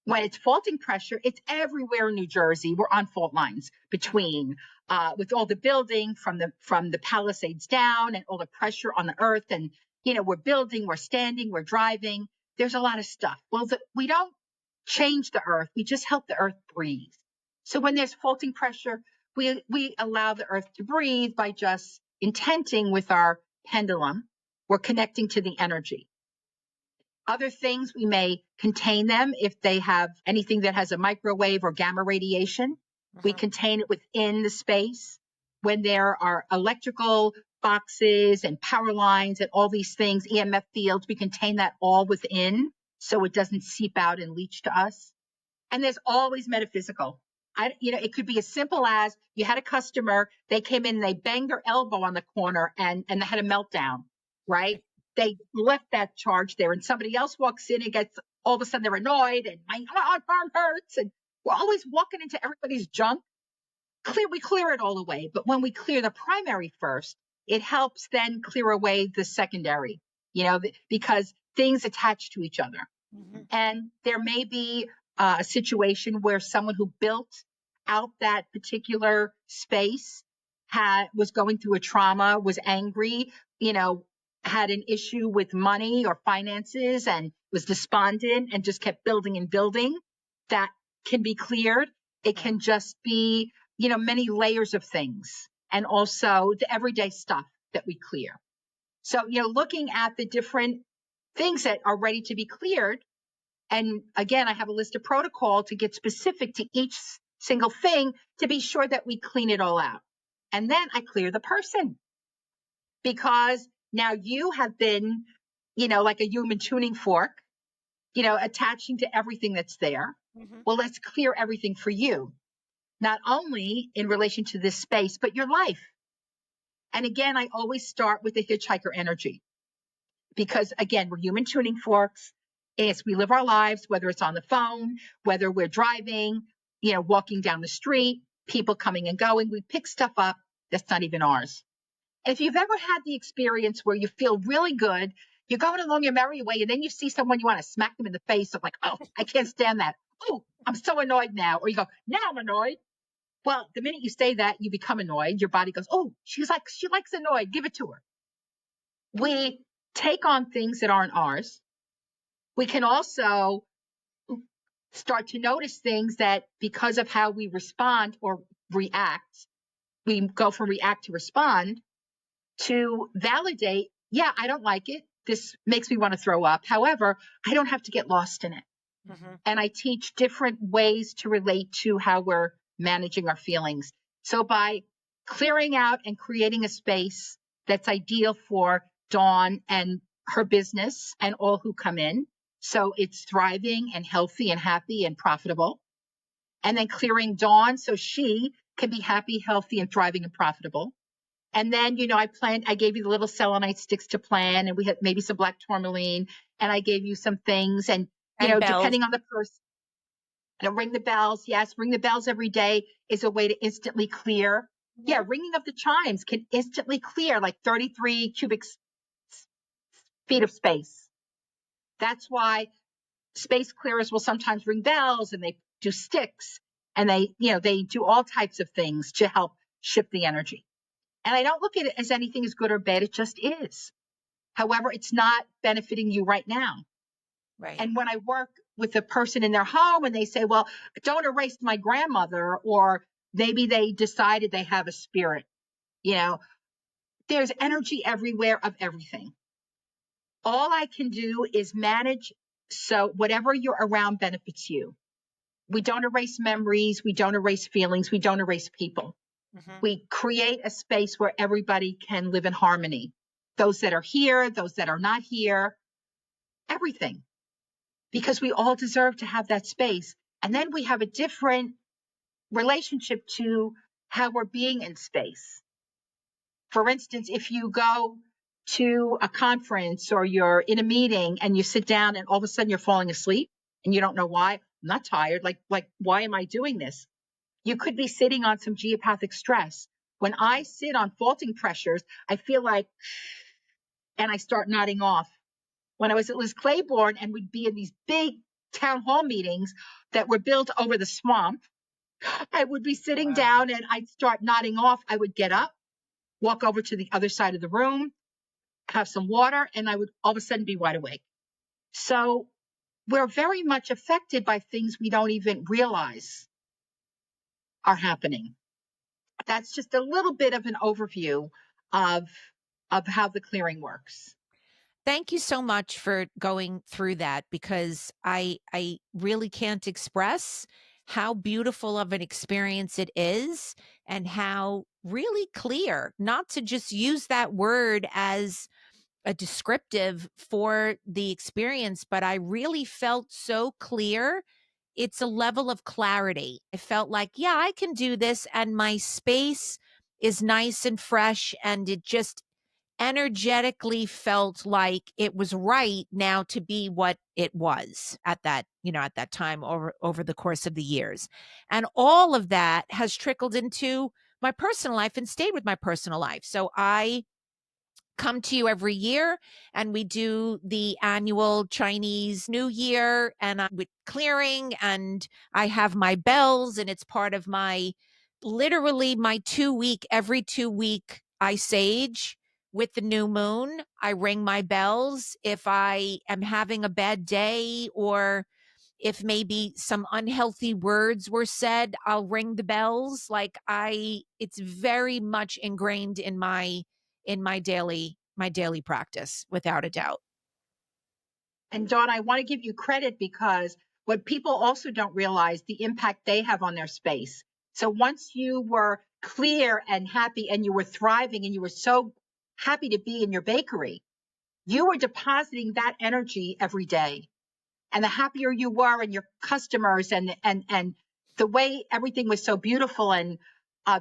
When it's faulting pressure, it's everywhere in New Jersey. We're on fault lines between, with all the building from the Palisades down and all the pressure on the earth. And, we're building, we're standing, we're driving. There's a lot of stuff. Well, we don't change the earth. We just help the earth breathe. So when there's faulting pressure, we allow the earth to breathe by just intenting with our pendulum. We're connecting to the energy. Other things, we may contain them if they have anything that has a microwave or gamma radiation. We contain it within the space. When there are electrical boxes and power lines and all these things, EMF fields, we contain that all within so it doesn't seep out and leach to us. And there's always metaphysical. It could be as simple as you had a customer, they came in, they banged their elbow on the corner and they had a meltdown, right? They left that charge there and somebody else walks in and gets all of a sudden they're annoyed and my arm hurts. And we're always walking into everybody's junk. We clear it all away. But when we clear the primary first, it helps then clear away the secondary, because things attach to each other. Mm-hmm. And there may be a situation where someone who built out that particular space was going through a trauma, was angry, had an issue with money or finances and was despondent and just kept building and building. That can be cleared. It can just be, many layers of things, and also the everyday stuff that we clear. So, looking at the different things that are ready to be cleared. And again, I have a list of protocol to get specific to each single thing to be sure that we clean it all out. And then I clear the person, because now you have been, like a human tuning fork, attaching to everything that's there. Mm-hmm. Well, let's clear everything for you, not only in relation to this space, but your life. And again, I always start with the hitchhiker energy, because again, we're human tuning forks. As we live our lives, whether it's on the phone, whether we're driving, walking down the street, people coming and going, we pick stuff up that's not even ours. And if you've ever had the experience where you feel really good, you're going along your merry way, and then you see someone, you want to smack them in the face of like, oh, I can't stand that. Oh, I'm so annoyed now. Or you go, now I'm annoyed. Well, the minute you say that, you become annoyed. Your body goes, oh, she likes annoyed. Give it to her. We take on things that aren't ours. We can also start to notice things that, because of how we respond or react, we go from react to respond, to validate, yeah, I don't like it. This makes me want to throw up. However, I don't have to get lost in it. Mm-hmm. And I teach different ways to relate to how we're managing our feelings. So by clearing out and creating a space that's ideal for Dawn and her business and all who come in, so it's thriving and healthy and happy and profitable. And then clearing Dawn so she can be happy, healthy, and thriving and profitable. And then, I gave you the little selenite sticks to plan, and we had maybe some black tourmaline, and I gave you some things, and depending on the person, ring the bells. Yes, ring the bells every day is a way to instantly clear. Mm-hmm. Yeah, ringing of the chimes can instantly clear like 33 cubic feet of space. That's why space clearers will sometimes ring bells, and they do sticks, and they do all types of things to help shift the energy. And I don't look at it as anything is good or bad. It just is. However, it's not benefiting you right now. Right. And when I work with a person in their home and they say, well, don't erase my grandmother, or maybe they decided they have a spirit, there's energy everywhere of everything. All I can do is manage so whatever you're around benefits you. We don't erase memories. We don't erase feelings. We don't erase people. Mm-hmm. We create a space where everybody can live in harmony. Those that are here, those that are not here, everything. Because we all deserve to have that space. And then we have a different relationship to how we're being in space. For instance, if you go to a conference or you're in a meeting and you sit down and all of a sudden you're falling asleep and you don't know why, I'm not tired. Like, why am I doing this? You could be sitting on some geopathic stress. When I sit on faulting pressures, I feel like, and I start nodding off. When I was at Liz Claiborne and we'd be in these big town hall meetings that were built over the swamp, I would be sitting down and I'd start nodding off. I would get up, walk over to the other side of the room, have some water, and I would all of a sudden be wide awake. So we're very much affected by things we don't even realize are happening. That's just a little bit of an overview of how the clearing works. Thank you so much for going through that, because I really can't express how beautiful of an experience it is, and how really clear, not to just use that word as a descriptive for the experience, but I really felt so clear. It's a level of clarity. I felt like, yeah, I can do this, and my space is nice and fresh, and it just energetically felt like it was right now to be what it was at that, at that time over the course of the years. And all of that has trickled into my personal life and stayed with my personal life. So I come to you every year and we do the annual Chinese New Year and I'm with clearing and I have my bells and it's part of my literally my 2 week every 2 week I sage with the new moon. I ring my bells if I am having a bad day or if maybe some unhealthy words were said, I'll ring the bells. Like it's very much ingrained in my daily practice, without a doubt. And Dawn, I want to give you credit because what people also don't realize the impact they have on their space. So once you were clear and happy and you were thriving and you were so happy to be in your bakery, you were depositing that energy every day. And the happier you were and your customers and the way everything was so beautiful and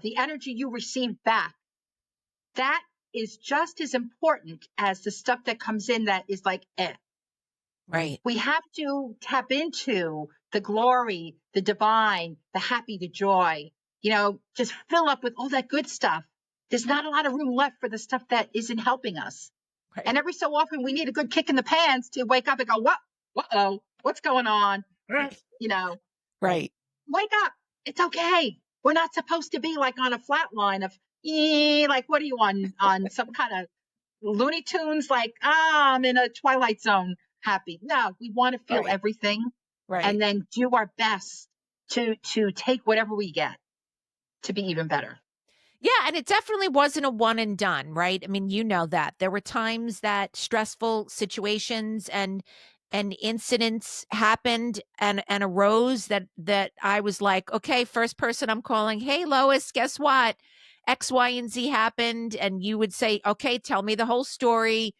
the energy you received back, that is just as important as the stuff that comes in that is like, Right. we have to tap into the glory, the divine, the happy, the joy, just fill up with all that good stuff. There's not a lot of room left for the stuff that isn't helping us. Right. And every so often we need a good kick in the pants to wake up and go, what? What's going on? Right. You know, Right. wake up. It's okay. We're not supposed to be like on a flat line of, like, what are you on some kind of Looney Tunes? Like, I'm in a Twilight Zone happy. No, we want to feel Right. everything Right. and then do our best to take whatever we get to be even better. Yeah, and it definitely wasn't a one and done, right? I mean, you know that. There were times that stressful situations and incidents happened and arose that I was like, okay, first person I'm calling, hey Lois, guess what? X, Y, and Z happened. And you would say, okay, tell me the whole story.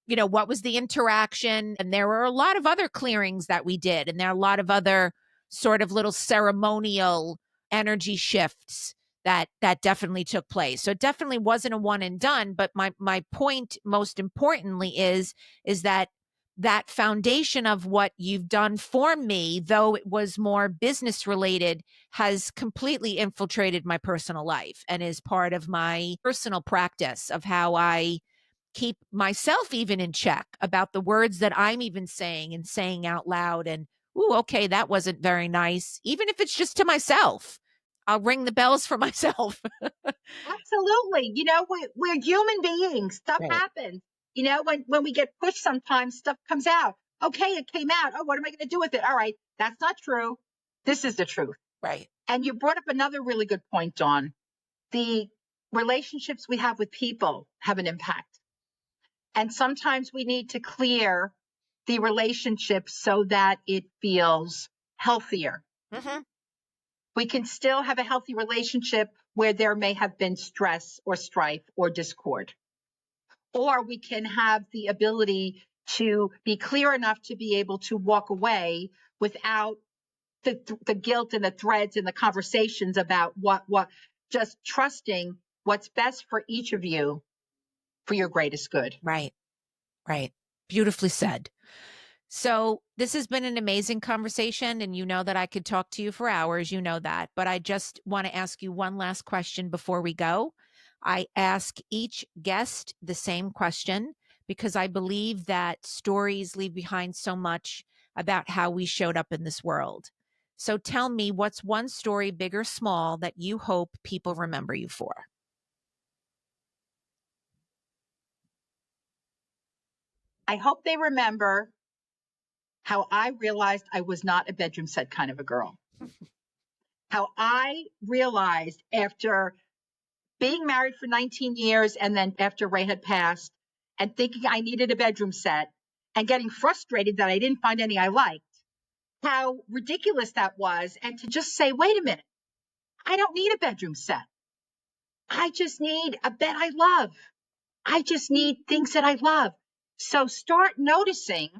What was the interaction? And there were a lot of other clearings that we did, and there are a lot of other sort of little ceremonial energy shifts that definitely took place. So it definitely wasn't a one and done. But my point, most importantly, is that foundation of what you've done for me, though it was more business related, has completely infiltrated my personal life and is part of my personal practice of how I keep myself even in check about the words that I'm even saying and saying out loud. And, ooh, okay, that wasn't very nice. Even if it's just to myself, I'll ring the bells for myself. Absolutely. We're human beings. Stuff Right. happens. When we get pushed, sometimes stuff comes out. Okay, it came out. Oh, what am I going to do with it? All right, that's not true. This is the truth. Right. And you brought up another really good point, Dawn. The relationships we have with people have an impact. And sometimes we need to clear the relationship so that it feels healthier. Mm-hmm. We can still have a healthy relationship where there may have been stress or strife or discord. Or we can have the ability to be clear enough to be able to walk away without the guilt and the threads and the conversations about what just trusting what's best for each of you for your greatest good. Right. Right. Beautifully said. So, this has been an amazing conversation, and you know that I could talk to you for hours. You know that. But I just want to ask you one last question before we go. I ask each guest the same question because I believe that stories leave behind so much about how we showed up in this world. So, tell me, what's one story, big or small, that you hope people remember you for? I hope they remember how I realized I was not a bedroom set kind of a girl. How I realized after being married for 19 years and then after Ray had passed and thinking I needed a bedroom set and getting frustrated that I didn't find any I liked, how ridiculous that was. And to just say, wait a minute, I don't need a bedroom set. I just need a bed I love. I just need things that I love. So start noticing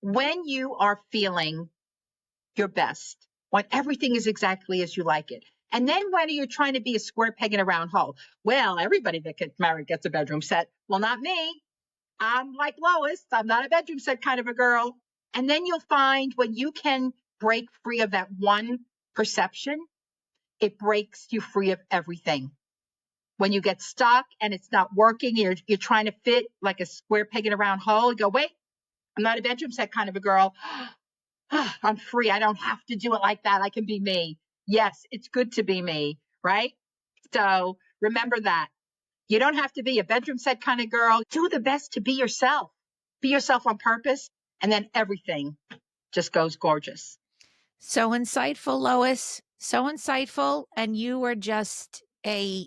when you are feeling your best, when everything is exactly as you like it. And then when are you trying to be a square peg in a round hole? Well, everybody that gets married gets a bedroom set. Well, not me. I'm like Lois. I'm not a bedroom set kind of a girl. And then you'll find when you can break free of that one perception, it breaks you free of everything. When you get stuck and it's not working, you're trying to fit like a square peg in a round hole. You go, wait, I'm not a bedroom set kind of a girl. I'm free. I don't have to do it like that. I can be me. Yes, it's good to be me, right? So remember that. You don't have to be a bedroom set kind of girl. Do the best to be yourself. Be yourself on purpose, and then everything just goes gorgeous. So insightful, Lois. So insightful. And you are just a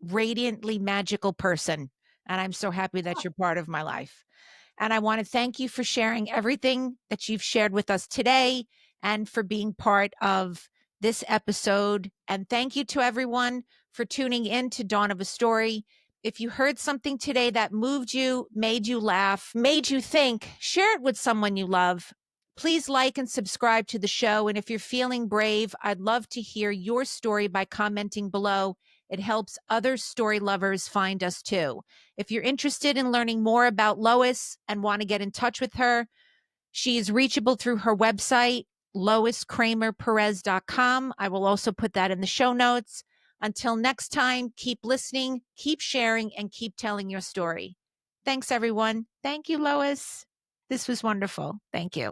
radiantly magical person. And I'm so happy that you're part of my life. And I want to thank you for sharing everything that you've shared with us today and for being part of this episode. And thank you to everyone for tuning in to Dawn of a Story. If you heard something today that moved you, made you laugh, made you think, share it with someone you love. Please like and subscribe to the show. And if you're feeling brave, I'd love to hear your story by commenting below. It helps other story lovers find us too. If you're interested in learning more about Lois and want to get in touch with her, she is reachable through her website, loiskramerperez.com. I will also put that in the show notes. Until next time, keep listening, keep sharing, and keep telling your story. Thanks, everyone. Thank you, Lois. This was wonderful. Thank you.